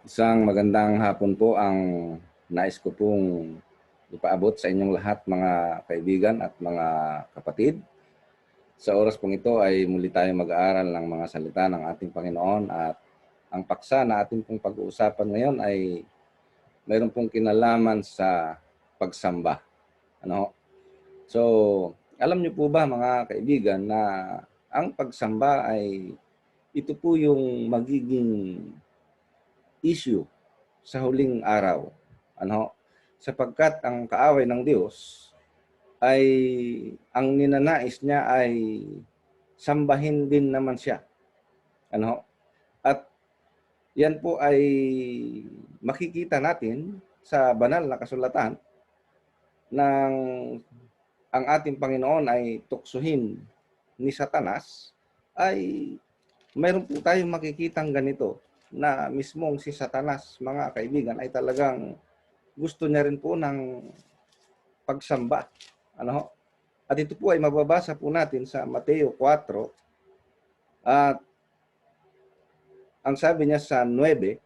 Isang magandang hapon po ang nais ko pong ipaabot sa inyong lahat mga kaibigan at mga kapatid. Sa oras pong ito ay muli tayong mag-aaral ng mga salita ng ating Panginoon at ang paksa na ating pong pag-uusapan ngayon ay mayroon pong kinalaman sa pagsamba. Ano? So, alam niyo po ba mga kaibigan na ang pagsamba ay ito po yung magiging issue sa huling araw. Ano? Sapagkat ang kaaway ng Diyos ay ang ninanais niya ay sambahin din naman siya. Ano? At yan po ay makikita natin sa banal na kasulatan ng ang ating Panginoon ay tuksuhin ni Satanas, ay mayroon po tayong makikitang ganito na mismong si Satanas, mga kaibigan, ay talagang gusto niya rin po ng pagsamba. Ano? At ito po ay mababasa po natin sa Mateo 4 at ang sabi niya sa 9,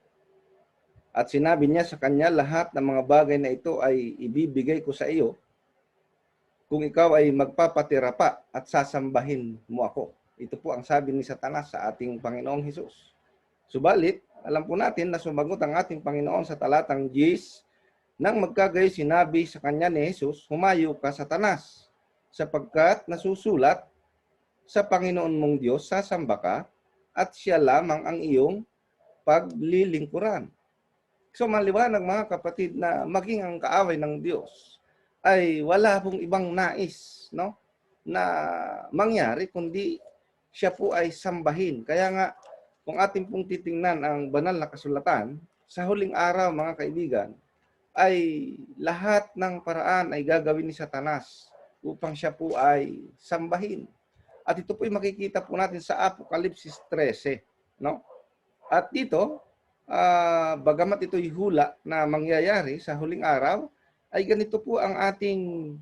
at sinabi niya sa kanya, lahat ng mga bagay na ito ay ibibigay ko sa iyo kung ikaw ay magpapatira pa at sasambahin mo ako. Ito po ang sabi ni Satanas sa ating Panginoong Hesus. Subalit, alam po natin na sumagot ang ating Panginoon sa talatang 10, nang magkagayo sinabi sa kanya ni Jesus, humayo ka Satanas, sapagkat nasusulat, sa Panginoon mong Diyos sasamba ka at siya lamang ang iyong paglilingkuran. So maliwanag mga kapatid na maging ang kaaway ng Diyos ay wala pong ibang nais, no, na mangyari kundi siya po ay sambahin. Kaya nga kung ating pong titingnan ang banal na kasulatan, sa huling araw mga kaibigan, ay lahat ng paraan ay gagawin ni Satanas upang siya po ay sambahin. At ito po ay makikita po natin sa Apokalipsis 13, no? At dito, bagamat ito'y hula na mangyayari sa huling araw, ay ganito po ang ating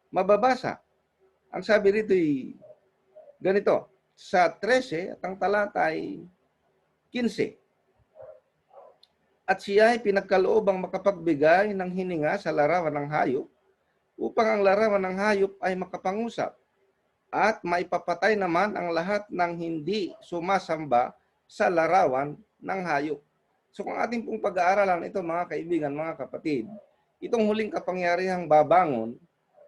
mababasa. Ang sabi rito ay ganito, sa 13 at ang talata ay 15. At siya ay pinagkaloobang makapagbigay ng hininga sa larawan ng hayop upang ang larawan ng hayop ay makapangusap at maipapatay naman ang lahat ng hindi sumasamba sa larawan ng hayop. So kung ating pong pag-aaralan ito mga kaibigan, mga kapatid, itong huling kapangyarihang babangon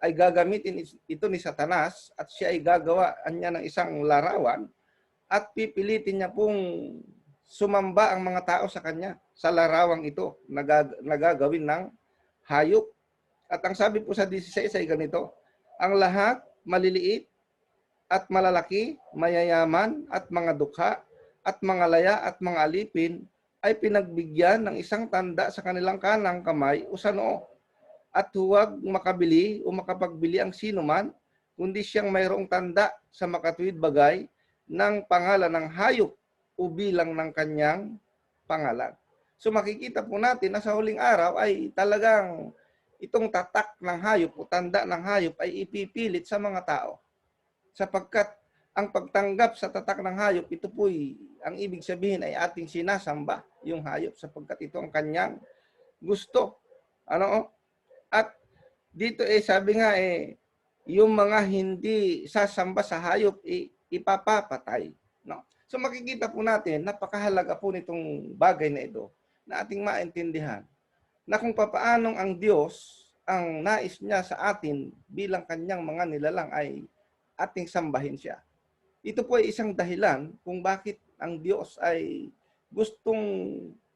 ay gagamitin ito ni Satanas at siya ay gagawaan niya ng isang larawan at pipilitin niya pong sumamba ang mga tao sa kanya sa larawang ito na gagawin ng hayop. At ang sabi po sa 16 ay ganito, ang lahat maliliit at malalaki, mayayaman at mga dukha at mga laya at mga alipin ay pinagbigyan ng isang tanda sa kanilang kanang kamay o sa noo. At huwag makabili o makapagbili ang sinuman, kundi siyang mayroong tanda sa makatuwid bagay ng pangalan ng hayop o bilang ng kanyang pangalan. So makikita po natin na sa huling araw ay talagang itong tatak ng hayop o tanda ng hayop ay ipipilit sa mga tao. Sapagkat ang pagtanggap sa tatak ng hayop, ito po'y ang ibig sabihin ay ating sinasamba yung hayop sapagkat ito ang kanyang gusto. Ano? At dito sabi nga yung mga hindi sasamba sa hayop ipapapatay. No? So makikita po natin, napakahalaga po nitong bagay na ito na ating maintindihan na kung papaanong ang Diyos ang nais niya sa atin bilang kanyang mga nilalang ay ating sambahin siya. Ito po ay isang dahilan kung bakit ang Diyos ay gustong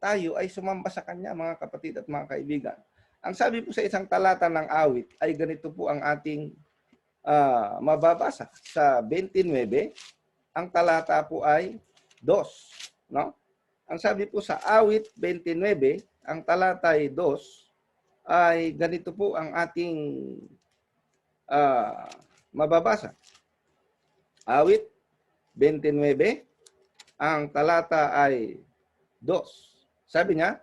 tayo ay sumamba sa Kanya, mga kapatid at mga kaibigan. Ang sabi po sa isang talata ng awit ay ganito po ang ating mababasa. Sa 29, ang talata po ay 2. No? Ang sabi po sa awit 29, ang talata ay 2, ay ganito po ang ating mababasa. Awit 29, ang talata ay 2. Sabi niya,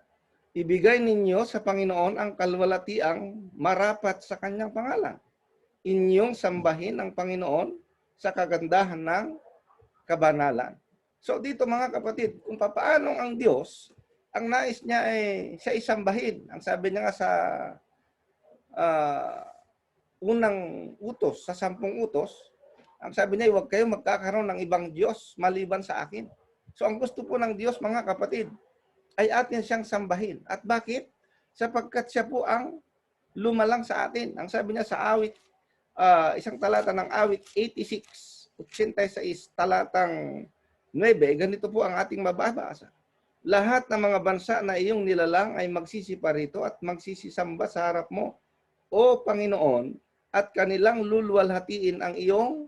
ibigay ninyo sa Panginoon ang kalwalatiang marapat sa kanyang pangalan. Inyong sambahin ang Panginoon sa kagandahan ng kabanalan. So dito mga kapatid, kung paano ang Diyos ang nais niya ay siya isambahin. Ang sabi niya nga sa uh, unang utos, sa 10 utos, ang sabi niya, huwag kayo magkakaroon ng ibang Diyos maliban sa akin. So ang gusto po ng Diyos, mga kapatid, ay atin siyang sambahin. At bakit? Sapagkat siya po ang lumalang sa atin. Ang sabi niya sa awit, isang talata ng awit 86, 86, talatang 9, ganito po ang ating mababasa. Lahat ng mga bansa na iyong nilalang ay magsisiparito at magsisisamba sa harap mo, O Panginoon, at kanilang luluwalhatiin ang iyong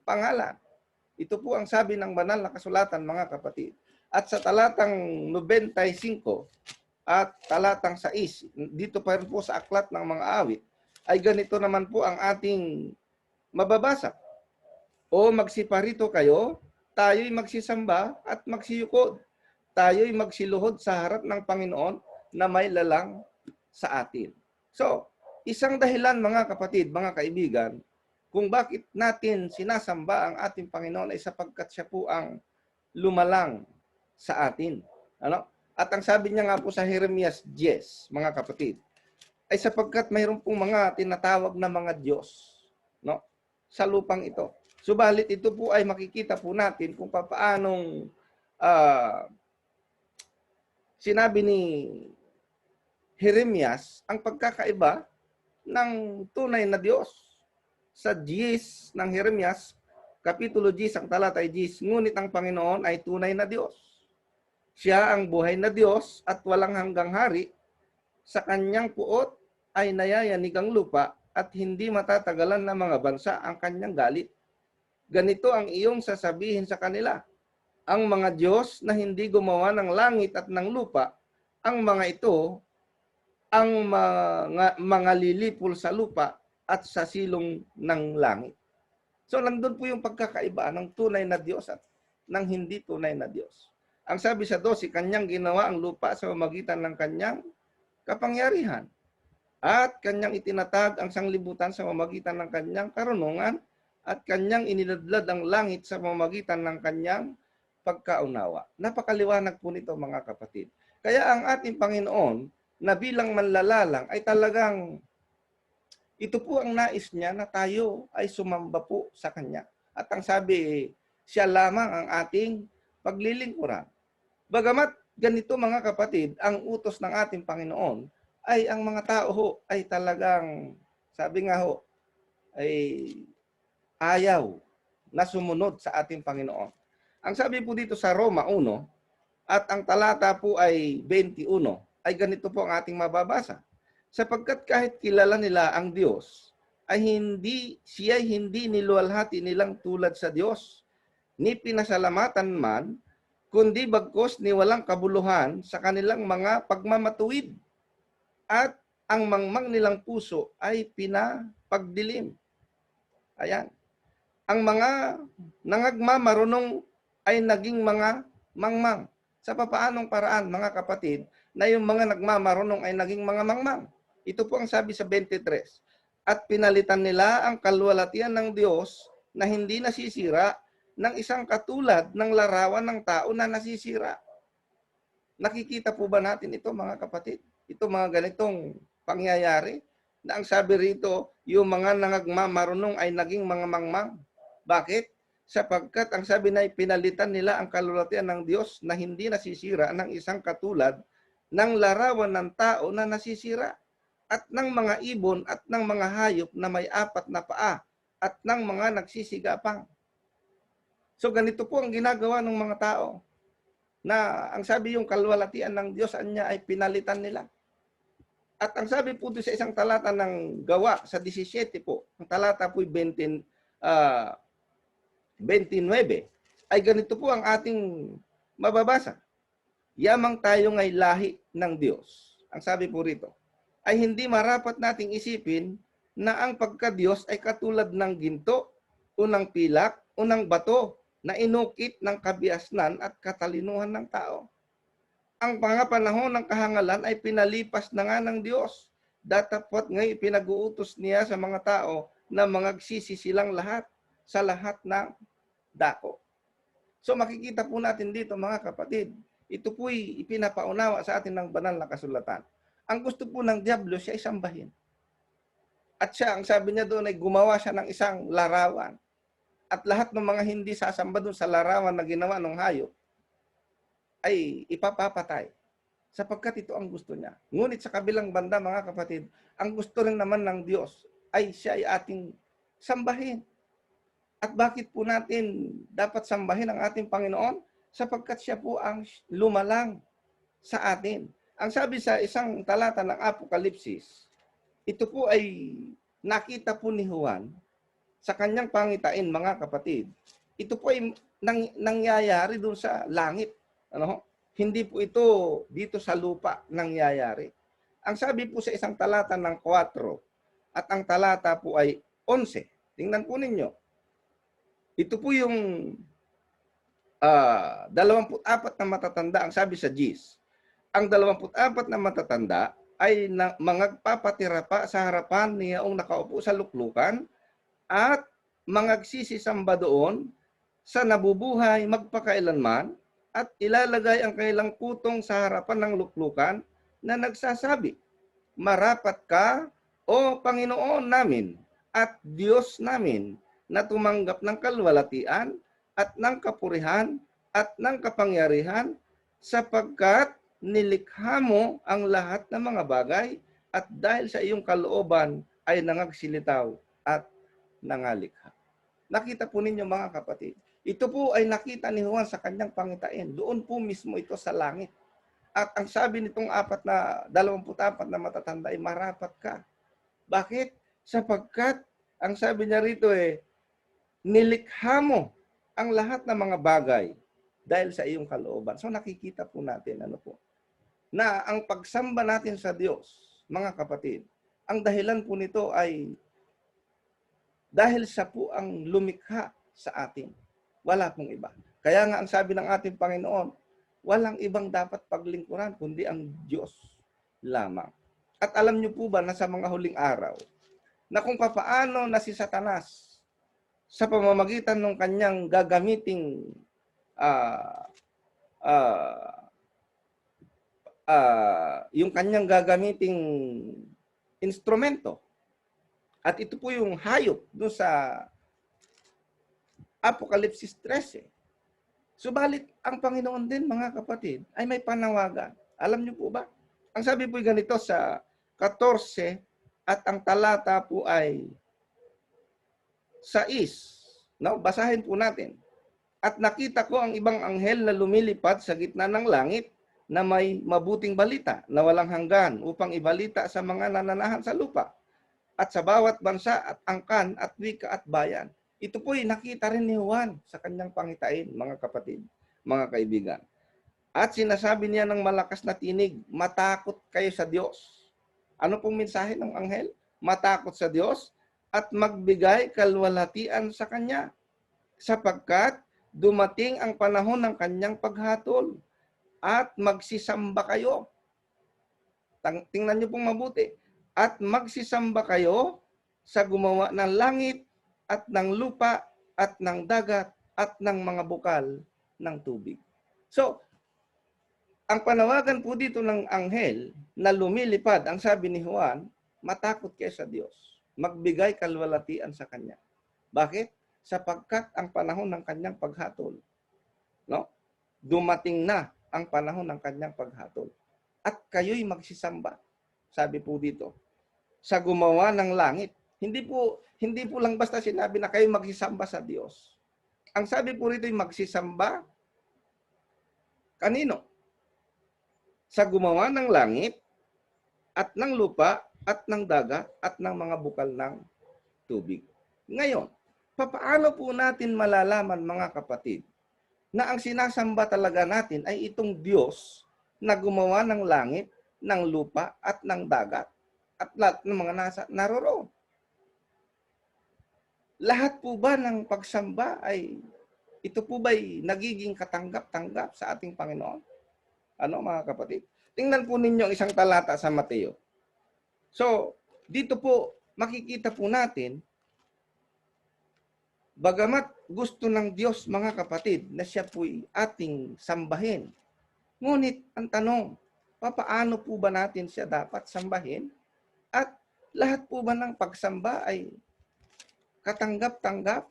pangalan. Ito po ang sabi ng banal na kasulatan, mga kapatid. At sa talatang 95 at talatang 6, dito pa rin po sa aklat ng mga awit, ay ganito naman po ang ating mababasa. O magsiparito kayo, tayo'y magsisamba at magsiyukod. Tayo'y magsiluhod sa harap ng Panginoon na may lalang sa atin. So, isang dahilan, mga kapatid, mga kaibigan, kung bakit natin sinasamba ang ating Panginoon ay sapagkat siya po ang lumalang sa atin. Ano? At ang sabi niya nga po sa Jeremias 10, mga kapatid, ay sapagkat mayroon pong mga tinatawag na mga Diyos, no, sa lupang ito. Subalit ito po ay makikita po natin kung paanong sinabi ni Jeremias ang pagkakaiba ng tunay na Diyos. Sa 10 ng Jeremias, Kapitulo 10, ang talata ay 10, ngunit ang Panginoon ay tunay na Diyos. Siya ang buhay na Diyos at walang hanggang hari. Sa kanyang puot ay nayayanig ang lupa at hindi matatagalan ng mga bansa ang kanyang galit. Ganito ang iyong sasabihin sa kanila. Ang mga Diyos na hindi gumawa ng langit at ng lupa, ang mga ito ang mga lilipol sa lupa at sa silong ng langit. So nandun po yung pagkakaiba ng tunay na Diyos at ng hindi tunay na Diyos. Ang sabi sa 12, kanyang ginawa ang lupa sa pamamagitan ng kanyang kapangyarihan. At kanyang itinatag ang sanglibutan sa pamamagitan ng kanyang karunungan at kanyang iniladlad ang langit sa pamamagitan ng kanyang pagkaunawa. Napakaliwanag po nito, mga kapatid. Kaya ang ating Panginoon na bilang manlalalang ay talagang ito po ang nais niya na tayo ay sumamba po sa Kanya. At ang sabi, siya lamang ang ating paglilingkuran. Bagamat ganito, mga kapatid, ang utos ng ating Panginoon ay ang mga tao ho ay talagang, sabi nga ho, ay ayaw na sumunod sa ating Panginoon. Ang sabi po dito sa Roma 1 at ang talata po ay 21 ay ganito po ang ating mababasa. Sapagkat kahit kilala nila ang Diyos, ay siya hindi niluwalhati nilang tulad sa Diyos, ni pinasalamatan man, kundi bagkos ni walang kabuluhan sa kanilang mga pagmamatuwid, at ang mangmang nilang puso ay pinapagdilim. Ayan. Ang mga nangagmamarunong ay naging mga mangmang. Sa papaanong paraan, mga kapatid, na yung mga nagmamarunong ay naging mga mangmang? Ito po ang sabi sa 23. At pinalitan nila ang kaluwalhatian ng Diyos na hindi nasisira ng isang katulad ng larawan ng tao na nasisira. Nakikita po ba natin ito, mga kapatid? Ito mga ganitong pangyayari na ang sabi rito, yung mga nangagmamarunong ay naging mga mangmang. Bakit? Sapagkat ang sabi na pinalitan nila ang kaluwalhatian ng Diyos na hindi nasisira ng isang katulad ng larawan ng tao na nasisira, at ng mga ibon at ng mga hayop na may 4 na paa at ng mga nagsisigapang. So ganito po ang ginagawa ng mga tao na ang sabi yung kaluwalhatian ng Diyos niya ay pinalitan nila. At ang sabi po doon sa isang talata ng Gawa sa 17 po, ang talata po 29, ay ganito po ang ating mababasa. Yamang tayo ngay lahi ng Diyos. Ang sabi po rito, ay hindi marapat nating isipin na ang pagka-Diyos ay katulad ng ginto o ng pilak o ng bato na inukit ng kabiasnan at katalinuhan ng tao. Ang mga panahon ng kahangalan ay pinalipas na nga ng Diyos. Datapot ngay pinag-uutos niya sa mga tao na mangagsisi silang lahat sa lahat ng dako. So makikita po natin dito, mga kapatid, Ito po'y ipinapaunawa sa atin ng banal na kasulatan. Ang gusto po ng Diablo, siya ay sambahin. At siya, ang sabi niya doon ay gumawa siya ng isang larawan. At lahat ng mga hindi sasamba doon sa larawan na ginawa ng hayop ay ipapapatay. Sapagkat ito ang gusto niya. Ngunit sa kabilang banda, mga kapatid, ang gusto rin naman ng Diyos ay siya ay ating sambahin. At bakit po natin dapat sambahin ang ating Panginoon? Sapagkat siya po ang lumalang sa atin. Ang sabi sa isang talata ng Apokalipsis, ito po ay nakita po ni Juan sa kanyang pangitain, mga kapatid. Ito po ay nangyayari doon sa langit. Ano? Hindi po ito dito sa lupa nangyayari. Ang sabi po sa isang talata ng 4 at ang talata po ay 11. Tingnan po ninyo. Ito po yung 24 na matatanda, ang sabi sa GIS. Ang 24 na matatanda ay mangagpapatira pa sa harapan niyaong nakaupo sa luklukan at mangagsisisamba doon sa nabubuhay magpakailanman at ilalagay ang kanilang putong sa harapan ng luklukan na nagsasabi, "Marapat ka, O Panginoon namin at Diyos namin, na tumanggap ng kalwalatian at ng kapurihan at ng kapangyarihan sapagkat nilikha mo ang lahat ng mga bagay at dahil sa iyong kalooban ay nangagsilitaw at nangalikha." Nakita po ninyo, mga kapatid. Ito po ay nakita ni Juan sa kanyang pangitain. Doon po mismo ito sa langit. At ang sabi nitong 24 na matatanda ay marapat ka. Bakit? Sapagkat ang sabi niya rito nilikha mo ang lahat ng mga bagay dahil sa iyong kalooban. So nakikita po natin na ang pagsamba natin sa Diyos, mga kapatid, ang dahilan po nito ay dahil siya po ang lumikha sa atin. Wala pong iba. Kaya nga ang sabi ng ating Panginoon, walang ibang dapat paglingkuran kundi ang Diyos lamang. At alam niyo po ba na sa mga huling araw, na kung papaano na si Satanas sa pamamagitan ng kanyang gagamiting yung kanyang gagamiting instrumento. At ito po yung hayop doon sa Apokalipsis 13. Subalit, ang Panginoon din, mga kapatid, ay may panawagan. Alam niyo po ba? Ang sabi po ganito sa 14 at ang talata po ay 6. No? Basahin po natin. At nakita ko ang ibang anghel na lumilipad sa gitna ng langit na may mabuting balita na walang hanggan upang ibalita sa mga nananahan sa lupa at sa bawat bansa at angkan at wika at bayan. Ito po'y nakita rin ni Juan sa kanyang pangitain, mga kapatid, mga kaibigan. At sinasabi niya ng malakas na tinig, matakot kayo sa Diyos. Ano pong mensahe ng anghel? Matakot sa Diyos at magbigay kalwalhatian sa Kanya, sapagkat dumating ang panahon ng Kanyang paghatol at magsisamba kayo. Tingnan niyo pong mabuti. At magsisamba kayo sa gumawa ng langit at ng lupa at ng dagat at ng mga bukal ng tubig. So, ang panawagan po dito ng anghel na lumilipad, ang sabi ni Juan, matakot kayo sa Diyos. Magbigay kalwalatian sa Kanya. Bakit? Sapagkat ang panahon ng Kanyang paghatol. No? Dumating na ang panahon ng Kanyang paghatol. At kayo'y magsisamba. Sabi po dito, sa gumawa ng langit. Hindi po lang basta sinabi na kayo magsisamba sa Diyos. Ang sabi po rito ay magsisamba kanino? Sa gumawa ng langit at ng lupa at ng dagat at ng mga bukal ng tubig. Ngayon, papaano po natin malalaman, mga kapatid, na ang sinasamba talaga natin ay itong Diyos na gumawa ng langit, ng lupa at ng dagat at lahat ng mga naroroon? Lahat po ba ng pagsamba ay ito po ba'y nagiging katanggap-tanggap sa ating Panginoon? Ano, mga kapatid? Tingnan po ninyo ang isang talata sa Mateo. So, dito po makikita po natin, bagamat gusto ng Diyos, mga kapatid, na siya po'y ating sambahin, Ngunit ang tanong, papaano po ba natin siya dapat sambahin? At lahat po ba ng pagsamba ay katanggap-tanggap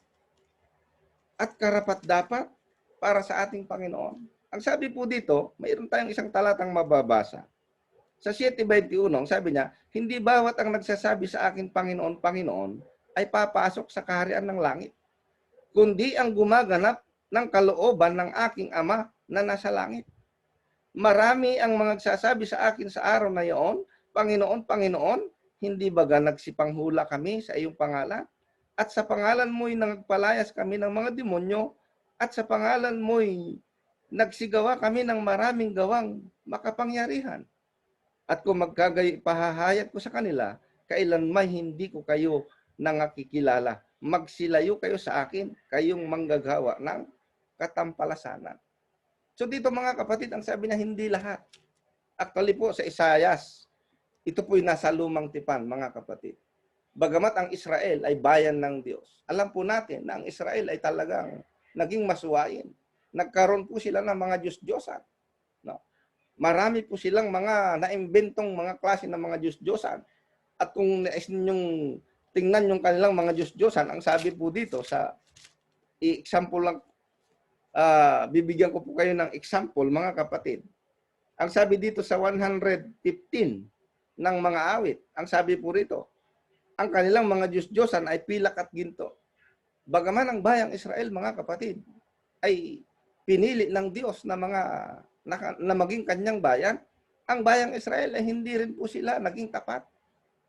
at karapat-dapat para sa ating Panginoon? Ang sabi po dito, mayroon tayong isang talatang mababasa. Sa 7:21, sabi niya, hindi bawat ang nagsasabi sa akin, Panginoon, Panginoon, ay papasok sa kaharian ng langit, kundi ang gumaganap ng kalooban ng aking Ama na nasa langit. Marami ang mga nagsasabi sa akin sa araw na iyon, Panginoon, Panginoon, hindi baga nagsipanghula kami sa iyong pangalan? At sa pangalan mo'y nagpalayas kami ng mga demonyo, at sa pangalan mo'y nagsigawa kami ng maraming gawang makapangyarihan. At kung pahahayag ko sa kanila, kailanman hindi ko kayo nangakikilala. Magsilayo kayo sa akin, kayong manggagawa ng katampalasanan. So dito mga kapatid, ang sabi niya, hindi lahat. Actually po sa Isaias, ito po'y nasa lumang tipan, mga kapatid. Bagamat ang Israel ay bayan ng Diyos, alam po natin na ang Israel ay talagang naging masuwain. Nagkaroon po sila ng mga Diyos-Diyosan. No? Marami po silang mga naimbentong mga klase ng mga Diyos-Diyosan. At kung nais ninyong tingnan yung kanilang mga Diyos-Diyosan, ang sabi po dito sa example lang, bibigyan ko po kayo ng example, mga kapatid. Ang sabi dito sa 115 ng mga awit, ang sabi po rito, ang kanilang mga Diyos-Diyosan ay pilak at ginto. Bagaman ang bayang Israel, mga kapatid, ay pinili ng Diyos na maging kanyang bayan, ang bayang Israel ay hindi rin po sila naging tapat.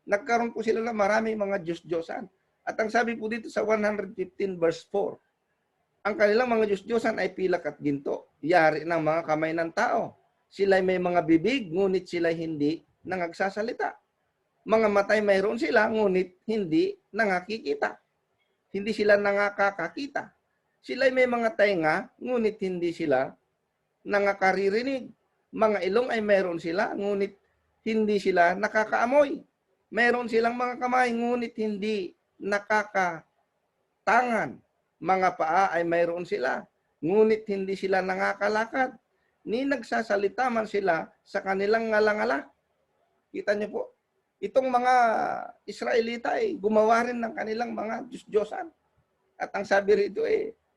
Nagkaroon po sila ng maraming mga Diyos-Diyosan. At ang sabi po dito sa 115 verse 4, ang kanilang mga Diyos-Diyosan ay pilak at ginto, yari ng mga kamay ng tao. Sila may mga bibig, ngunit sila hindi nangagsasalita. Mga matay mayroon sila, ngunit hindi nangakikita. Hindi sila nangakakakita. Sila may mga tainga, ngunit hindi sila nangakaririnig. Mga ilong ay mayroon sila, ngunit hindi sila nakakaamoy. Mayroon silang mga kamay, ngunit hindi nakakatangan. Mga paa ay mayroon sila, ngunit hindi sila nangakalakad. Ni nagsasalita man sila sa kanilang ngala-ngala. Kita niyo po, itong mga Israelita ay gumawa rin ng kanilang mga Diyos-Diyosan. At ang sabi rito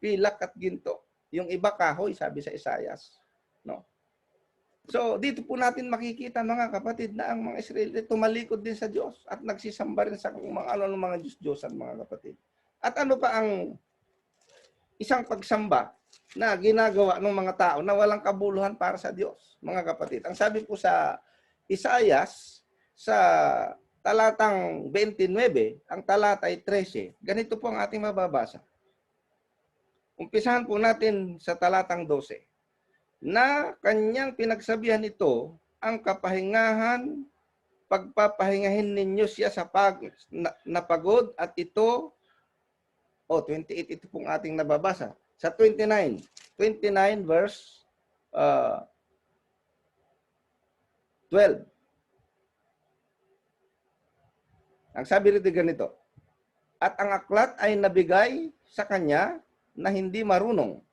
pilak at ginto. Yung iba kahoy, sabi sa Isaias. No? So, dito po natin makikita, mga kapatid, na ang mga Israelita tumalikod din sa Diyos at nagsisamba rin sa mga Diyos-Diyosan, mga kapatid. At ano pa ang isang pagsamba na ginagawa ng mga tao na walang kabuluhan para sa Diyos, mga kapatid? Ang sabi po sa Isaias, sa talatang 29, ang talata ay 13, ganito po ang ating mababasa. Umpisahan po natin sa talatang 12. Na kanyang pinagsabihan ito, ang kapahingahan, pagpapahingahin ninyo siya sa napagod, at ito, 28, ito pong ating nababasa. Sa 29 verse 12. Ang sabi rito ganito, at ang aklat ay nabigay sa kanya na hindi marunong,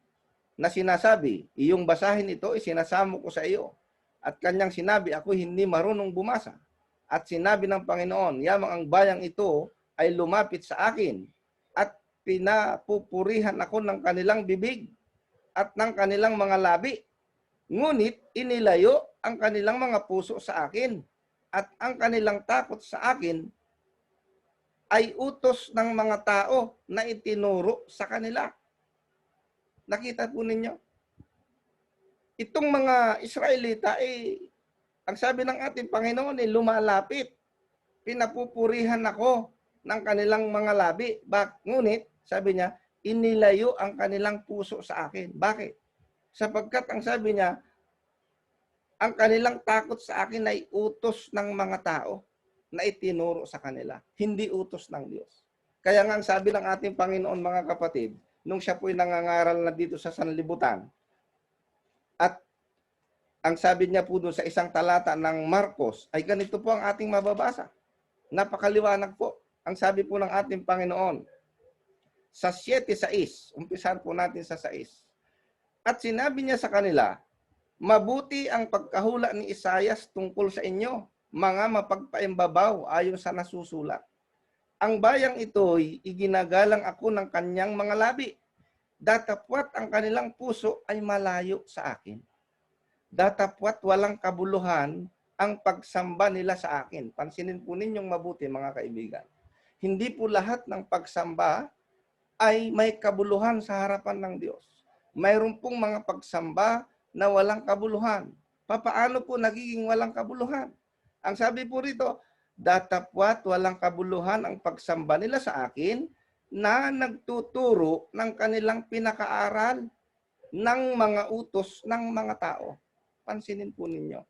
na sinasabi, iyong basahin ito, isinasamo ko sa iyo. At kanyang sinabi, ako hindi marunong bumasa. At sinabi ng Panginoon, yamang ang bayang ito ay lumapit sa akin, at pinapupurihan ako ng kanilang bibig at ng kanilang mga labi. Ngunit inilayo ang kanilang mga puso sa akin, at ang kanilang takot sa akin ay utos ng mga tao na itinuro sa kanila. Nakita po ninyo? Itong mga Israelita ang sabi ng ating Panginoon lumalapit. Pinapupurihan ako ng kanilang mga labi. Ngunit, sabi niya, inilayo ang kanilang puso sa akin. Bakit? Sapagkat ang sabi niya, ang kanilang takot sa akin ay utos ng mga tao na itinuro sa kanila. Hindi utos ng Diyos. Kaya nga ang sabi ng ating Panginoon, mga kapatid, nung siya po'y nangangaral na dito sa sanlibutan, at ang sabi niya po doon sa isang talata ng Marcos, ay ganito po ang ating mababasa. Napakaliwanag po. Ang sabi po ng ating Panginoon, sa 7:6, umpisahan po natin sa 6. At sinabi niya sa kanila, Mabuti ang pagkahula ni Isaias tungkol sa inyo, mga mapagpaimbabaw ayon sa nasusulat. Ang bayang ito'y iginagalang ako ng kanyang mga labi. Datapwat ang kanilang puso ay malayo sa akin. Datapwat walang kabuluhan ang pagsamba nila sa akin. Pansinin po ninyong mabuti, mga kaibigan. Hindi po lahat ng pagsamba ay may kabuluhan sa harapan ng Diyos. Mayroon pong mga pagsamba na walang kabuluhan. Papaano po nagiging walang kabuluhan? Ang sabi po rito, datapwat walang kabuluhan ang pagsamba nila sa akin na nagtuturo ng kanilang pinakaaral ng mga utos ng mga tao. Pansinin po ninyo.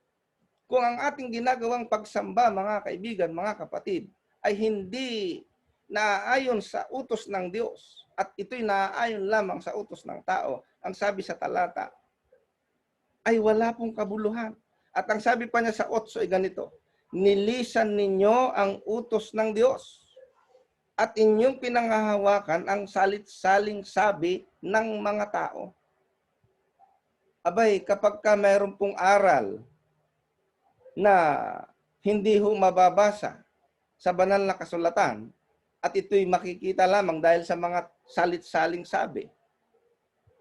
Kung ang ating ginagawang pagsamba, mga kaibigan, mga kapatid, ay hindi naaayon sa utos ng Diyos at ito'y naaayon lamang sa utos ng tao, ang sabi sa talata, ay wala pong kabuluhan. At ang sabi pa niya sa 8 ay ganito, nilisan ninyo ang utos ng Diyos at inyong pinanghahawakan ang salit-saling sabi ng mga tao. Abay, kapag ka mayroon pong aral na hindi ho mababasa sa banal na kasulatan at ito'y makikita lamang dahil sa mga salit-saling sabi,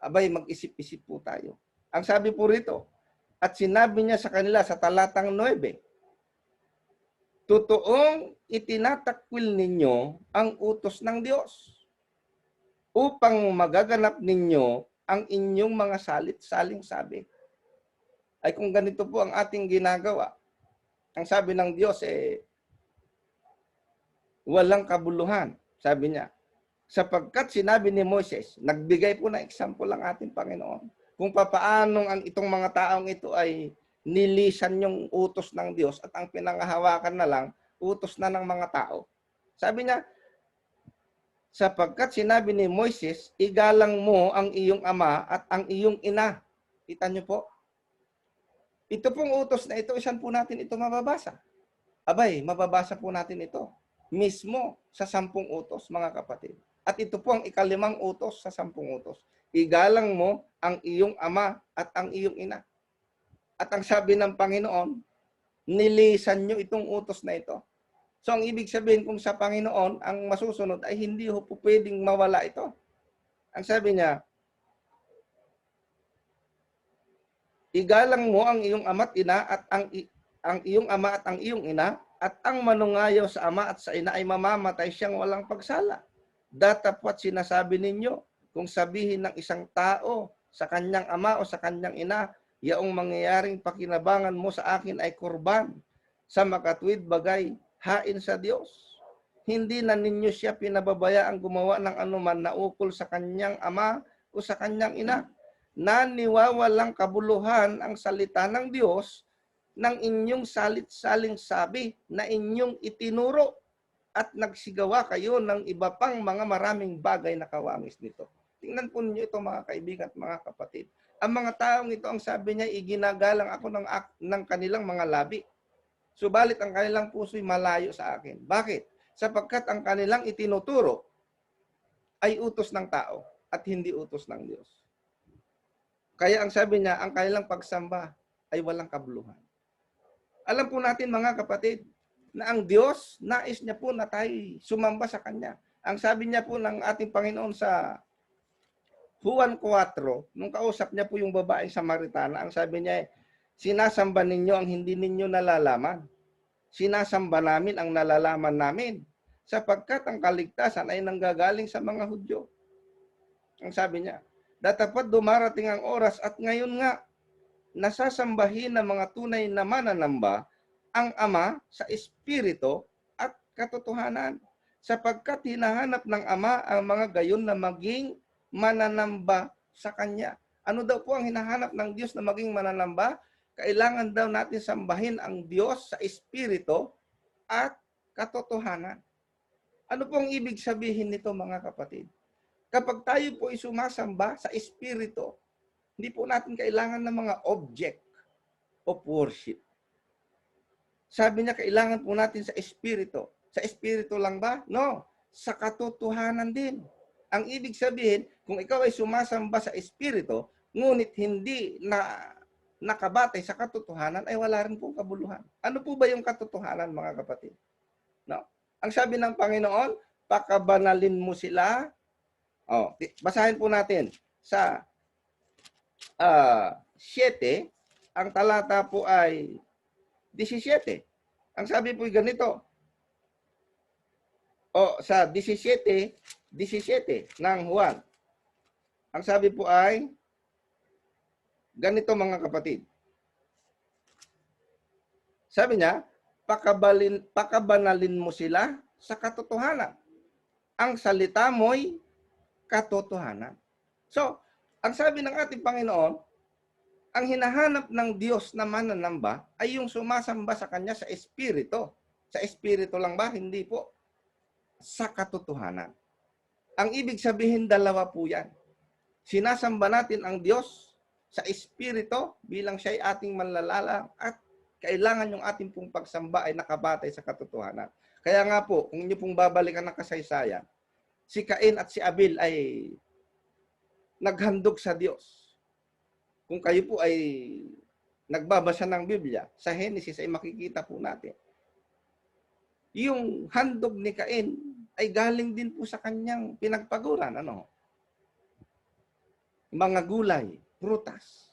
abay, mag-isip-isip po tayo. Ang sabi po rito, at sinabi niya sa kanila sa talatang 9, totoong itinatakwil ninyo ang utos ng Diyos upang magaganap ninyo ang inyong mga salit-saling sabi. Ay kung ganito po ang ating ginagawa, ang sabi ng Diyos walang kabuluhan, sabi niya. Sapagkat sinabi ni Moses, nagbigay po ng example ang ating Panginoon, kung papaanong ang itong mga taong ito ay nilisan yung utos ng Diyos at ang pinanghahawakan na lang, utos na ng mga tao. Sabi niya, sapagkat sinabi ni Moses, igalang mo ang iyong ama at ang iyong ina. Kita niyo po? Ito pong utos na ito, isan po natin ito mababasa. Abay, mababasa po natin ito mismo sa 10 utos, mga kapatid. At ito po ang ikalimang utos sa 10 utos. Igalang mo ang iyong ama at ang iyong ina. At ang sabi ng Panginoon, nilisan nyo itong utos na ito. So ang ibig sabihin kung sa Panginoon, ang masusunod ay hindi ho po pwedeng mawala ito. Ang sabi niya, igalang mo ang iyong ama at ina at ang iyong ama at ang iyong ina at ang manungayaw sa ama at sa ina ay mamamatay siyang walang pagsala. Datapwat sinasabi ninyo, kung sabihin ng isang tao sa kanyang ama o sa kanyang ina, yaong mangyayaring pakinabangan mo sa akin ay kurban, sa makatwid bagay, hain sa Diyos. Hindi na ninyo siya pinababayaang gumawa ng anuman na ukol sa kanyang ama o sa kanyang ina. Naniwawalang kabuluhan ang salita ng Diyos ng inyong salit-saling sabi na inyong itinuro at nagsigawa kayo ng iba pang mga maraming bagay na kawangis nito. Tingnan po ninyo ito, mga kaibigan at mga kapatid. Ang mga taong ito, ang sabi niya, iginagalang ako ng kanilang mga labi. Subalit ang kanilang puso'y malayo sa akin. Bakit? Sapagkat ang kanilang itinuturo ay utos ng tao at hindi utos ng Diyos. Kaya ang sabi niya, ang kanilang pagsamba ay walang kabuluhan. Alam po natin, mga kapatid, na ang Diyos, nais niya po na tayo sumamba sa Kanya. Ang sabi niya po ng ating Panginoon sa Juan 4, nung kausap niya po yung babaeng Samaritana, ang sabi niya, sinasamba ninyo ang hindi ninyo nalalaman. Sinasamba namin ang nalalaman namin, sapagkat ang kaligtasan ay nanggagaling sa mga Hudyo. Ang sabi niya, datapat dumarating ang oras at ngayon nga, nasasambahin ng mga tunay na mananamba ang Ama sa Espiritu at katotohanan, sapagkat hinahanap ng Ama ang mga gayon na maging mananamba sa Kanya. Ano daw po ang hinahanap ng Diyos na maging mananamba? Kailangan daw natin sambahin ang Diyos sa Espiritu at katotohanan. Ano pong ibig sabihin nito, mga kapatid? Kapag tayo po ay sumasamba sa Espiritu, hindi po natin kailangan ng mga object of worship. Sabi niya, kailangan po natin sa Espiritu. Sa Espiritu lang ba? No. Sa katotohanan din. Ang ibig sabihin, kung ikaw ay sumasamba sa Espiritu, ngunit hindi na nakabatay sa katotohanan ay wala rin pong kabuluhan. Ano po ba yung katotohanan, mga kapatid? No? Ang sabi ng Panginoon, pakabanalin mo sila. Oh, basahin po natin sa 7, ang talata po ay 17. Ang sabi po ay ganito. O sa 17 ng Juan. Ang sabi po ay ganito, mga kapatid. Sabi niya, pakabanalin mo sila sa katotohanan. Ang salita mo'y katotohanan. So, ang sabi ng ating Panginoon, ang hinahanap ng Diyos na mananamba ay yung sumasamba sa Kanya sa Espiritu. Sa Espiritu lang ba? Hindi po. Sa katotohanan. Ang ibig sabihin, dalawa po yan. Sinasamba natin ang Diyos sa Espiritu bilang siya'y ating manlalalang at kailangan yung ating pong pagsamba ay nakabatay sa katotohanan. Kaya nga po, kung inyo pong babalikan ng kasaysayan, si Cain at si Abel ay naghandog sa Diyos. Kung kayo po ay nagbabasa ng Biblia, sa Genesis ay makikita po natin. Yung handog ni Cain ay galing din po sa kanyang pinagpaguran. Ano? Mga gulay, prutas.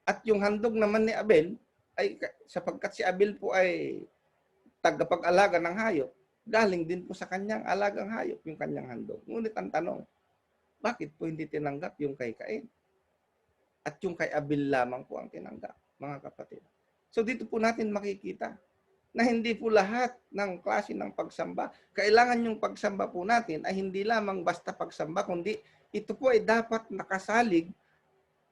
At yung handog naman ni Abel, ay sapagkat si Abel po ay tagapag-alaga ng hayop, galing din po sa kanyang alagang hayop yung kanyang handog. Ngunit ang tanong, bakit po hindi tinanggap yung kay Cain? At yung kay Abel lamang po ang tinanggap, mga kapatid. So dito po natin makikita na hindi po lahat ng klase ng pagsamba. Kailangan yung pagsamba po natin ay hindi lamang basta pagsamba, kundi ito po ay dapat nakasalig,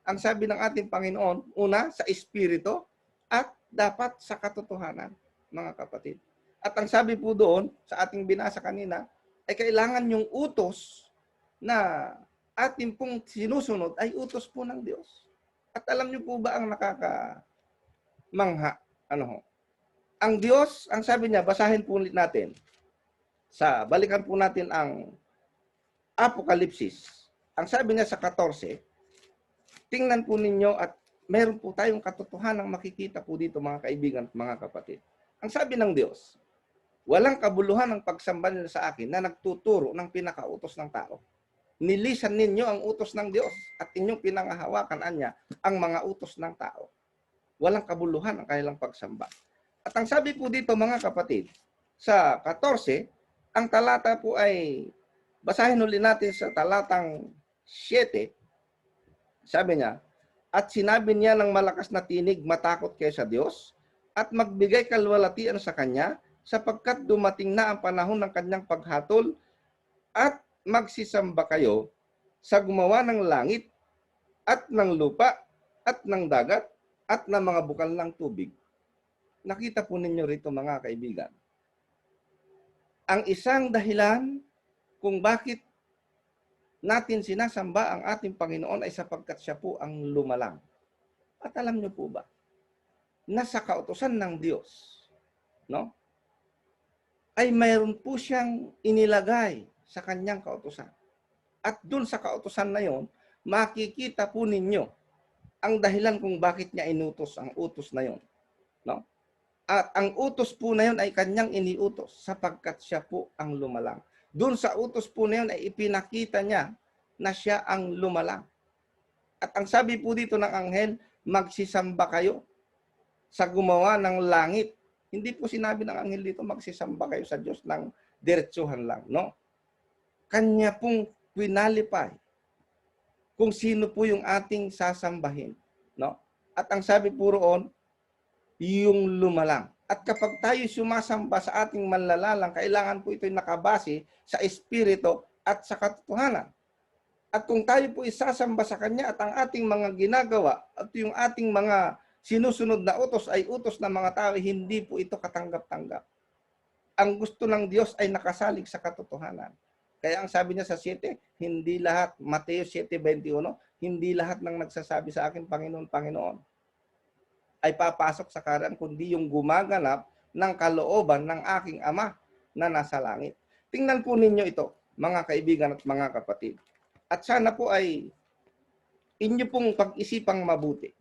ang sabi ng ating Panginoon, una, sa Espiritu at dapat sa katotohanan, mga kapatid. At ang sabi po doon, sa ating binasa kanina, ay kailangan yung utos na ating pong sinusunod ay utos po ng Diyos. At alam niyo po ba ang nakakamangha? Ang Diyos, ang sabi niya, basahin po ulit natin. Balikan po natin ang Apokalipsis. Ang sabi niya sa 14, tingnan po ninyo at meron po tayong katotohanang makikita po dito, mga kaibigan, mga kapatid. Ang sabi ng Diyos, walang kabuluhan ang pagsamba nila sa akin na nagtuturo ng pinakautos ng tao. Nilisan ninyo ang utos ng Diyos at inyong pinangahawakan anya ang mga utos ng tao. Walang kabuluhan ang kanilang pagsamba. At ang sabi po dito, mga kapatid, sa 14, ang talata po ay, basahin ulit natin sa talatang 7, sabi niya, at sinabi niya ng malakas na tinig, matakot kayo sa Diyos, at magbigay kalwalatian sa Kanya, sapagkat dumating na ang panahon ng Kanyang paghatol, at magsisamba kayo sa gumawa ng langit, at ng lupa, at ng dagat, at ng mga bukal ng tubig. Nakita po ninyo rito, mga kaibigan. Ang isang dahilan kung bakit natin sinasamba ang ating Panginoon ay sapagkat siya po ang lumalang. At alam niyo po ba, nasa kautusan ng Diyos, no? Ay mayroon po siyang inilagay sa kanyang kautusan. At dun sa kautusan na yon, makikita po ninyo ang dahilan kung bakit niya inutos ang utos na yon, no? At ang utos po na yun ay kanyang iniutos sapagkat siya po ang lumalang. Doon sa utos po na yun ay ipinakita niya na siya ang lumalang. At ang sabi po dito ng anghel, magsisamba kayo sa gumawa ng langit. Hindi po sinabi ng anghel dito, magsisamba kayo sa Diyos ng diretsuhan lang. No? Kanya pong pinalipay kung sino po yung ating sasambahin. No? At ang sabi po roon, yung lumalang. At kapag tayo sumasamba sa ating manlalalang, kailangan po ito'y nakabase sa Espiritu at sa katotohanan. At kung tayo po isasamba sa Kanya at ang ating mga ginagawa at yung ating mga sinusunod na utos ay utos ng mga tao, hindi po ito katanggap-tanggap. Ang gusto ng Diyos ay nakasalig sa katotohanan. Kaya ang sabi niya sa 7, hindi lahat, Mateo 7:21, hindi lahat ng nagsasabi sa akin, Panginoon, Panginoon, ay papasok sa kaharian, kundi yung gumaganap ng kalooban ng aking Ama na nasa langit. Tingnan po ninyo ito, mga kaibigan at mga kapatid. At sana po ay inyo pong pag-isipang mabuti.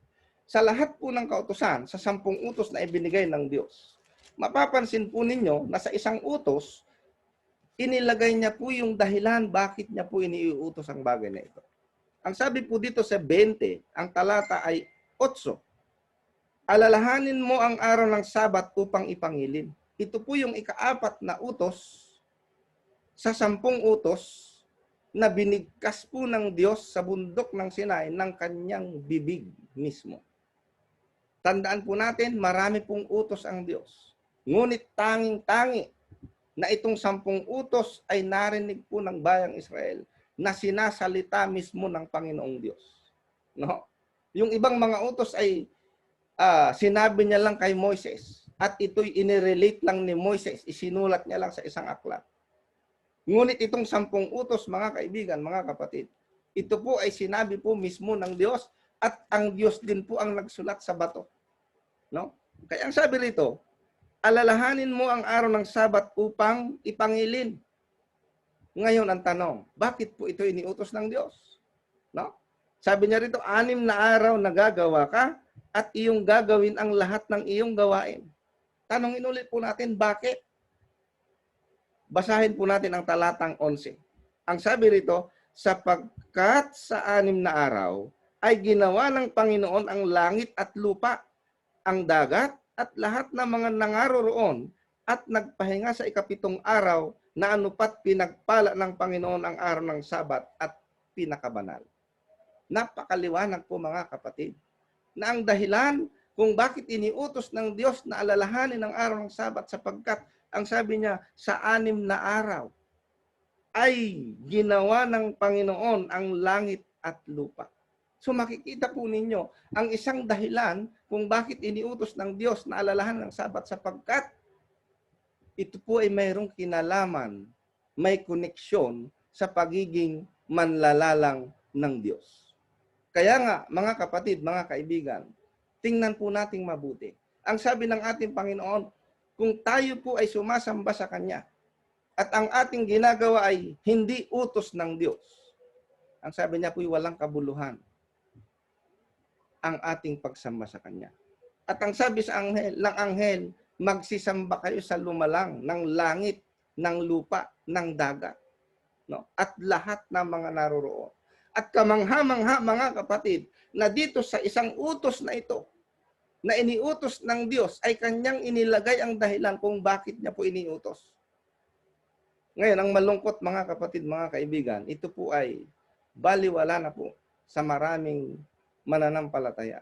sa lahat po ng kautusan, sa 10 utos na ibinigay ng Diyos, mapapansin po ninyo na sa isang utos, inilagay niya po yung dahilan bakit niya po iniuutos ang bagay na ito. Ang sabi po dito sa 20, ang talata ay 8, alalahanin mo ang araw ng Sabat upang ipangilin. Ito po yung ika-4 na utos sa 10 utos na binigkas po ng Diyos sa bundok ng Sinai ng kanyang bibig mismo. Tandaan po natin, marami pong utos ang Diyos. Ngunit tanging-tangi na itong 10 utos ay narinig po ng bayang Israel na sinasalita mismo ng Panginoong Diyos. No? Yung ibang mga utos ay sinabi niya lang kay Moises at ito'y inirelate lang ni Moises, isinulat niya lang sa isang aklat. Ngunit itong 10 utos, mga kaibigan, mga kapatid, ito po ay sinabi po mismo ng Diyos at ang Diyos din po ang nagsulat sa bato. No? Kaya ang sabi rito, alalahanin mo ang araw ng Sabat upang ipangilin. Ngayon ang tanong, bakit po ito iniutos ng Diyos? No? Sabi niya rito, 6 na araw na gagawa ka at iyong gagawin ang lahat ng iyong gawain. Tanongin ulit po natin, bakit? Basahin po natin ang talatang 11. Ang sabi rito, sapagkat sa 6 na araw ay ginawa ng Panginoon ang langit at lupa, ang dagat at lahat ng mga nangaroroon at nagpahinga sa ika-7 araw na anupat pinagpala ng Panginoon ang araw ng Sabat at pinakabanal. Napakaliwanag po mga kapatid na ang dahilan kung bakit iniutos ng Diyos na alalahanin ang araw ng Sabat sapagkat ang sabi niya, sa 6 na araw ay ginawa ng Panginoon ang langit at lupa. So makikita po ninyo, ang isang dahilan kung bakit iniutos ng Diyos na alalahanin ang Sabat sapagkat ito po ay mayroong kinalaman, may koneksyon sa pagiging manlalalang ng Diyos. Kaya nga, mga kapatid, mga kaibigan, tingnan po nating mabuti. Ang sabi ng ating Panginoon, kung tayo po ay sumasamba sa Kanya at ang ating ginagawa ay hindi utos ng Diyos, ang sabi niya po ay walang kabuluhan ang ating pagsamba sa Kanya. At ang sabi sa anghel, magsisamba kayo sa lumalang ng langit, ng lupa, ng dagat, no? At lahat ng mga naroroon. At kamangha-mangha mga kapatid, na dito sa isang utos na ito, na iniutos ng Diyos, ay kanyang inilagay ang dahilan kung bakit niya po iniutos. Ngayon, ang malungkot mga kapatid, mga kaibigan, ito po ay baliwala na po sa maraming mananampalataya.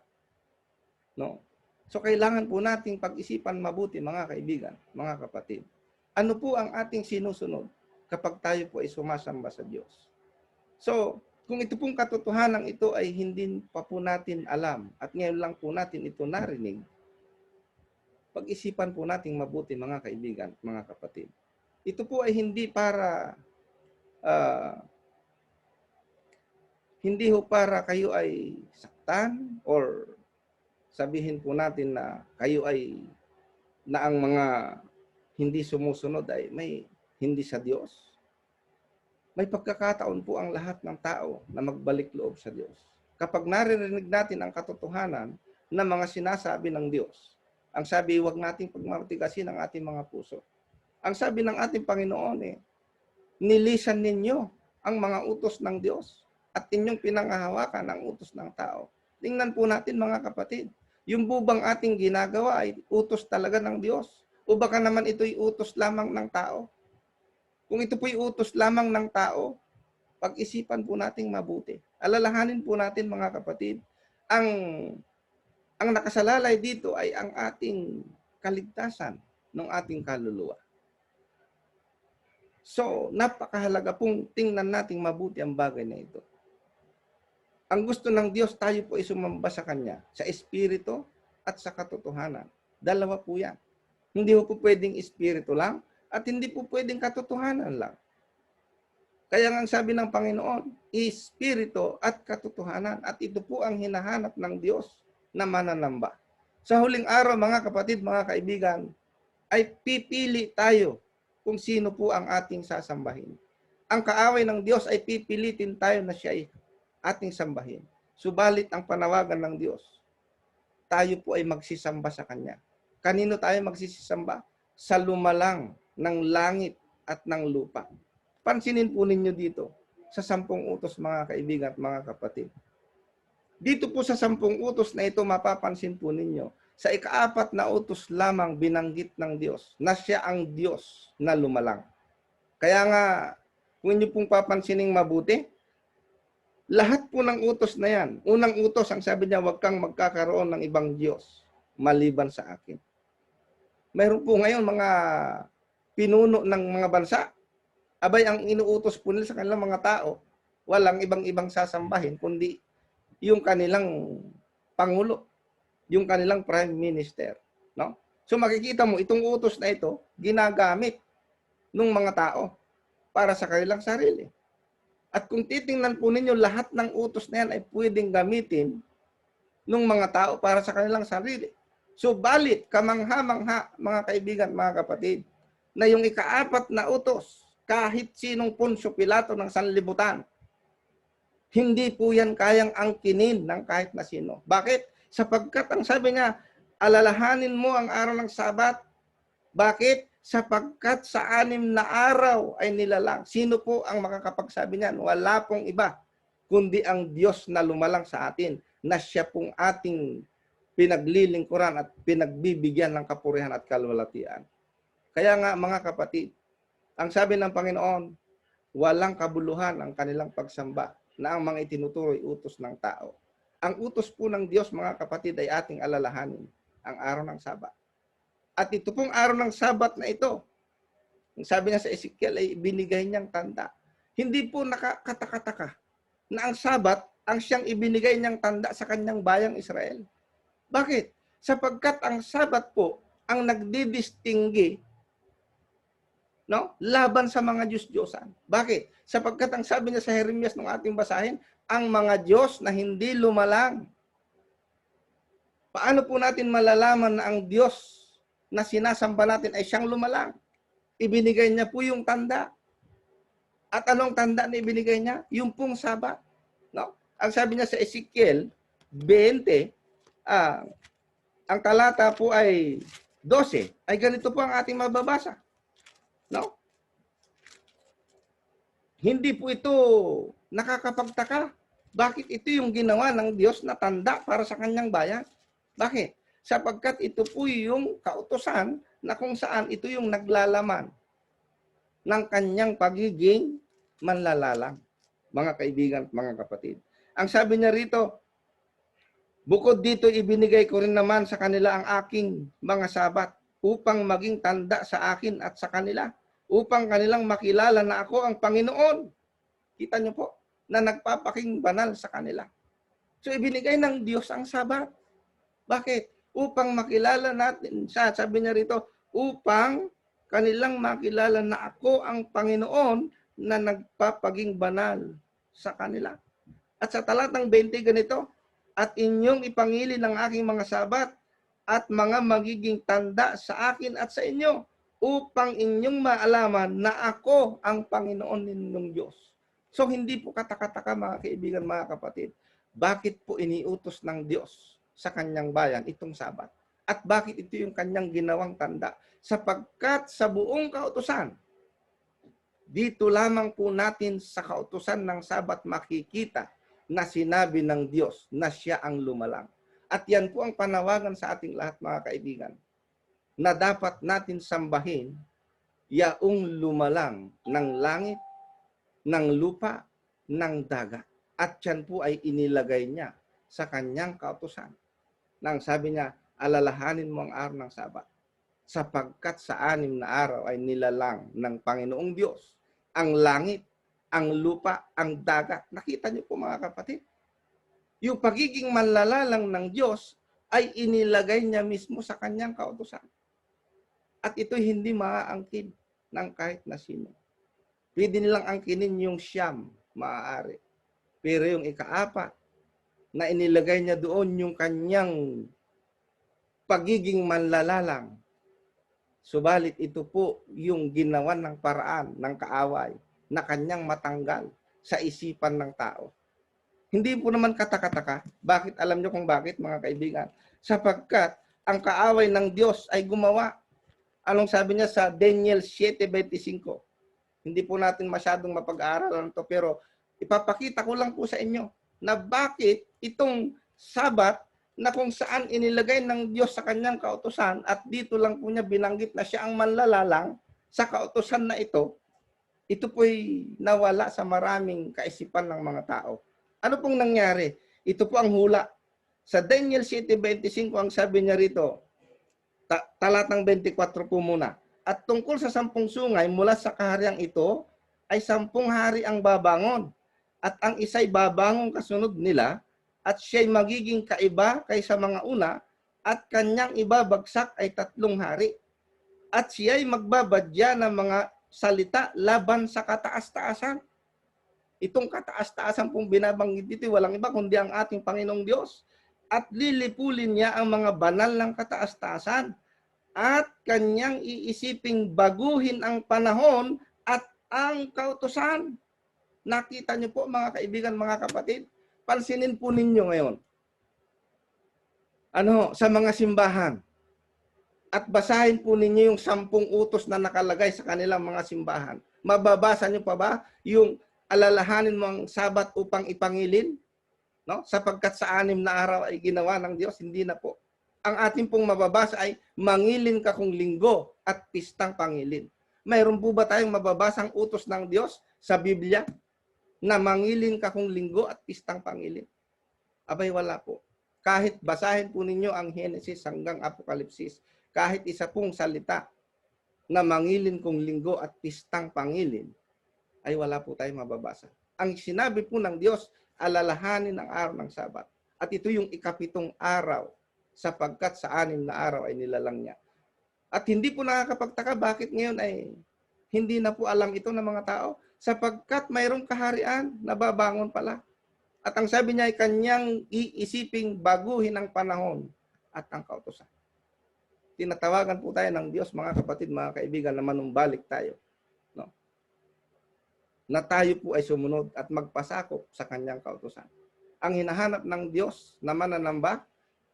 No? So, kailangan po nating pag-isipan mabuti mga kaibigan, mga kapatid. Ano po ang ating sinusunod kapag tayo po ay sumasamba sa Diyos? So, kung ito pong katotohanan ito ay hindi pa po natin alam at ngayon lang po natin ito narinig, pag-isipan po nating mabuti mga kaibigan, mga kapatid. Ito po ay hindi para hindi ho para kayo ay saktan or sabihin po natin na kayo ay na ang mga hindi sumusunod ay may hindi sa Diyos. May pagkakataon po ang lahat ng tao na magbalik loob sa Diyos. Kapag naririnig natin ang katotohanan ng mga sinasabi ng Diyos, ang sabi, huwag nating pagmatigasin ang ating mga puso. Ang sabi ng ating Panginoon, nilisan ninyo ang mga utos ng Diyos at inyong pinangahawakan ang utos ng tao. Tingnan po natin mga kapatid, yung bubang ating ginagawa ay utos talaga ng Diyos o baka naman ito'y utos lamang ng tao? Kung ito po'y utos lamang ng tao, pag-isipan po nating mabuti. Alalahanin po natin mga kapatid, ang nakasalalay dito ay ang ating kaligtasan ng ating kaluluwa. So, napakahalaga pong tingnan nating mabuti ang bagay na ito. Ang gusto ng Diyos, tayo po ay sumamba sa Kanya, sa Espiritu at sa katotohanan. Dalawa po yan. Hindi po pwedeng Espiritu lang, at hindi po pwedeng katotohanan lang. Kaya nga sabi ng Panginoon, Espiritu at katotohanan. At ito po ang hinahanap ng Diyos na mananamba. Sa huling araw, mga kapatid, mga kaibigan, ay pipili tayo kung sino po ang ating sasambahin. Ang kaaway ng Diyos ay pipilitin tayo na siya ay ating sambahin. Subalit ang panawagan ng Diyos, tayo po ay magsisamba sa Kanya. Kanino tayo magsisamba? Sa lumalang ng langit at ng lupa. Pansinin po ninyo dito sa 10 utos, mga kaibigan at mga kapatid. Dito po sa 10 utos na ito, mapapansin po ninyo, sa ika-4 na utos lamang binanggit ng Diyos na siya ang Diyos na lumalang. Kaya nga, kung inyo pong papansinin mabuti, lahat po ng utos na yan, unang utos, ang sabi niya, huwag kang magkakaroon ng ibang Diyos maliban sa akin. Mayroon po ngayon mga pinuno ng mga bansa, abay ang inuutos po nila sa kanilang mga tao, walang ibang-ibang sasambahin, kundi yung kanilang pangulo, yung kanilang prime minister. No? So makikita mo, itong utos na ito, ginagamit ng mga tao para sa kanilang sarili. At kung titingnan po ninyo, lahat ng utos na yan ay pwedeng gamitin ng mga tao para sa kanilang sarili. So balit, kamangha-mangha, mga kaibigan, mga kapatid, na yung ika-4 na utos, kahit sinong Punsyo Pilato ng sanlibutan, hindi po yan kayang angkinin ng kahit na sino. Bakit? Sapagkat ang sabi niya, alalahanin mo ang araw ng Sabat. Bakit? Sapagkat sa 6 na araw ay nilalang. Sino po ang makakapagsabi niyan? Wala pong iba, kundi ang Diyos na lumalang sa atin, na siya pong ating pinaglilingkuran at pinagbibigyan ng kapurihan at kalwalatian. Kaya nga, mga kapatid, ang sabi ng Panginoon, walang kabuluhan ang kanilang pagsamba na ang mga itinuturoy utos ng tao. Ang utos po ng Diyos, mga kapatid, ay ating alalahanin ang araw ng Sabat. At ito pong araw ng Sabat na ito, ang sabi niya sa Ezekiel, ay binigay niyang tanda. Hindi po nakakataka na ang Sabat ang siyang ibinigay niyang tanda sa kanyang bayang Israel. Bakit? Sapagkat ang Sabat po ang nagdidistinggi, no, laban sa mga Diyos-Diyosan. Bakit? Sapagkat ang sabi niya sa Jeremias ng ating basahin, ang mga Diyos na hindi lumalang. Paano po natin malalaman na ang Diyos na sinasamba natin ay siyang lumalang? Ibinigay niya po yung tanda. At anong tanda na ibinigay niya? Yung pong Sabat. No? Ang sabi niya sa Ezekiel 20, ang talata po ay 12, ay ganito po ang ating mababasa. No? Hindi po ito nakakapagtaka. Bakit ito yung ginawa ng Diyos na tanda para sa kanyang bayan? Bakit? Sapagkat ito po yung kautusan na kung saan ito yung naglalaman ng kanyang pagiging manlalalang. Mga kaibigan at mga kapatid. Ang sabi niya rito, bukod dito ibinigay ko rin naman sa kanila ang aking mga Sabat upang maging tanda sa akin at sa kanila, upang kanilang makilala na ako ang Panginoon. Kita niyo po, na nagpapaking banal sa kanila. So ibinigay ng Diyos ang Sabat. Bakit? Upang makilala natin siya. Sabi niya rito, upang kanilang makilala na ako ang Panginoon na nagpapaging banal sa kanila. At sa talatang 20 ganito, at inyong ipangili ng aking mga Sabat at mga magiging tanda sa akin at sa inyo, upang inyong maalaman na ako ang Panginoon ninyong Diyos. So hindi po katakataka, mga kaibigan, mga kapatid, bakit po iniutos ng Diyos sa kanyang bayan itong Sabat? At bakit ito yung kanyang ginawang tanda? Sapagkat sa buong kautusan, dito lamang po natin sa kautusan ng Sabat makikita na sinabi ng Diyos na siya ang lumalang. At yan po ang panawagan sa ating lahat, mga kaibigan, na dapat natin sambahin yaong lumalang ng langit, ng lupa, ng dagat. At yan po ay inilagay niya sa kanyang kautusan. Nang sabi niya, alalahanin mo ang araw ng Sabat, sapagkat sa 6 na araw ay nilalang ng Panginoong Diyos ang langit, ang lupa, ang dagat. Nakita niyo po, mga kapatid? Yung pagiging manlalalang ng Diyos ay inilagay niya mismo sa kanyang kautusan. At ito hindi maaangkin ng kahit na sino. Pwede nilang angkinin yung siyam, maaari. Pero yung ika-4, na inilagay niya doon yung kanyang pagiging manlalalang. Subalit ito po yung ginawan ng paraan, ng kaaway, na kanyang matanggal sa isipan ng tao. Hindi po naman katakataka. Bakit? Alam niyo kung bakit, mga kaibigan? sapagkat ang kaaway ng Diyos ay gumawa. Anong sabi niya sa Daniel 7:25? Hindi po natin masyadong mapag-aaralan to, pero ipapakita ko lang po sa inyo na bakit itong Sabat na kung saan inilagay ng Diyos sa kanyang kautusan at dito lang po niya binanggit na siya ang manlalalang sa kautusan na ito po'y nawala sa maraming kaisipan ng mga tao. Ano pong nangyari? Ito po ang hula. Sa Daniel 7:25 ang sabi niya rito, talatang 24 po muna. At tungkol sa 10 sungay mula sa kahariang ito, ay 10 hari ang babangon. At ang isa'y babangon kasunod nila, at siya'y magiging kaiba kaysa mga una, at kanyang ibabagsak ay 3 hari. At siya'y magbabadya ng mga salita laban sa kataas-taasan. Itong kataas-taasan pong binabanggit dito, walang iba kundi ang ating Panginoong Diyos. At lilipulin niya ang mga banal ng kataas-taasan. At kanyang iisiping baguhin ang panahon at ang kautusan. Nakita niyo po mga kaibigan, mga kapatid, pansinin po ninyo ngayon. Sa mga simbahan. At basahin po ninyo yung 10 utos na nakalagay sa kanilang mga simbahan. Mababasa niyo pa ba yung alalahanin mo ang Sabat upang ipangilin? No? Sapagkat sa 6 na araw ay ginawa ng Diyos, hindi na po. Ang ating pong mababasa ay mangilin ka kung linggo at pistang pangilin. Mayroon po ba tayong mababasang utos ng Diyos sa Biblia na mangilin ka kung linggo at pistang pangilin? Abay, wala po. Kahit basahin po ninyo ang Genesis hanggang Apokalipsis, kahit isa pong salita na mangilin kung linggo at pistang pangilin, ay wala po tayong mababasa. Ang sinabi po ng Diyos, alalahanin ang araw ng Sabat. At ito yung 7 araw, sapagkat sa 6 na araw ay nilalang niya. At hindi po nakakapagtaka bakit ngayon ay hindi na po alam ito ng mga tao, sapagkat mayroong kaharian na babangon pala. At ang sabi niya ay kanyang iisiping baguhin ang panahon at ang kautusan. Tinatawagan po tayo ng Diyos, mga kapatid, mga kaibigan, na manumbalik tayo. No? Na tayo po ay sumunod at magpasakop sa kanyang kautusan. Ang hinahanap ng Diyos na mananamba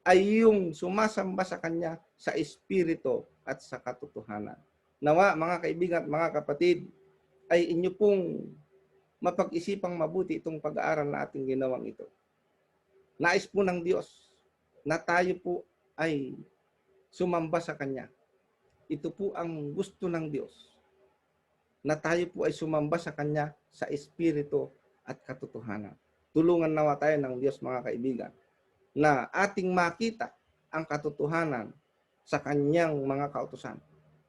ay yung sumasamba sa kanya sa espiritu at sa katotohanan. Nawa, mga kaibigan at mga kapatid, ay inyo pong mapag-isipang mabuti itong pag-aaral na ating ginawang ito. Nais po ng Diyos na tayo po ay sumamba sa Kanya. Ito po ang gusto ng Diyos, na tayo po ay sumamba sa Kanya sa espiritu at katotohanan. Tulungan nawa tayo ng Diyos, mga kaibigan, na ating makita ang katotohanan sa Kanyang mga kautusan.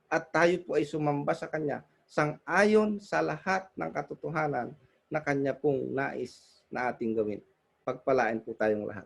At tayo po ay sumamba sa Kanya sang-ayon sa lahat ng katotohanan na Kanya pong nais na ating gawin. Pagpalain po tayong lahat.